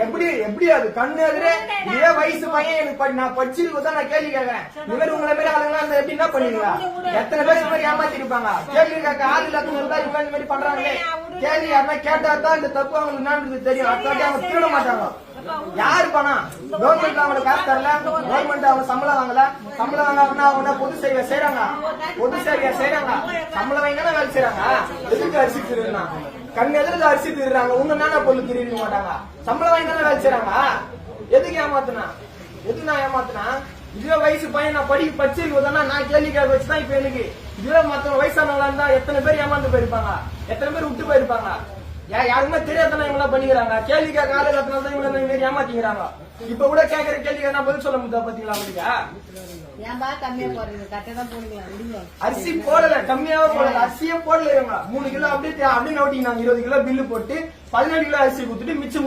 எப்படி அது கண்ணு எதிரே இதே வயசு பையன் எனக்கு நான் படிச்சிருக்கதான் நான் கேள்வி கேட்கறேன். இந்த மாதிரி உங்களை மாதிரி ஆளுங்களா எப்படி என்ன பண்ணுவீங்க? எத்தனை பேர் இந்த மாதிரி ஏமாத்தி இருப்பாங்க. கேள்வி கேட்க ஆள் இல்லாதவங்க தான் இவங்க இந்த மாதிரி பண்றாங்களே. கேள்வி யாருன்னா கேட்டா தான் இந்த தப்பு அவங்களுக்கு என்னன்றது தெரியும். அடுத்த அவங்க திருட மாட்டாங்க. யாரு பணம்? கவர்மெண்ட் அவங்களுக்கு காசு தரல, கவர்மெண்ட் அவங்க சம்பளம் வாங்கல. சம்பளம் வாங்க அவங்க பொது சேவை செய்யறாங்க, பொது சேவையா செய்யறாங்க. சம்பளம் வாங்கினா வேலை செய்யறாங்க. எதுக்கு அரிசி திருடுனா? கண் எதிர்த்து அரிசி திருடுறாங்க. உங்க நானா பொருள் திருட மாட்டாங்க. சம்பளம் வாங்கி தானே வேலை செய்யறாங்க. எதுக்கு ஏமாத்தினா? எதுக்கு நான் ஏமாத்தினா? இதுவே வயசு பையன் நான் படிச்சிருக்கோம்னா நான் கேள்வி கேட்க வச்சுதான் இப்ப எனக்கு இதுவே மத்தவங்க வயசானவங்களா இருந்தா எத்தனை பேர் ஏமாந்து போயிருப்பாங்க, எத்தனை பேர் விட்டு போயிருப்பாங்க. யாருமே தெரியாதானே இவங்க பண்ணிக்கிறாங்க. கேள்வி கேட்க ஆளு தான் இவங்க ஏமாத்திக்கிறாங்க. இப்ப கூட கேட்கற கேள்வி பதில் சொல்ல முடியாது. பாத்தீங்களா உங்களுக்கு? அரிசி போடல, கம்மியாவே போடல, அரிசியே போடல. 3 கிலோ அப்படியே நோட்டிங்க 20 கிலோ பில்லு போட்டு 17 கிலோ அரிசி கொடுத்துட்டு மிச்சம்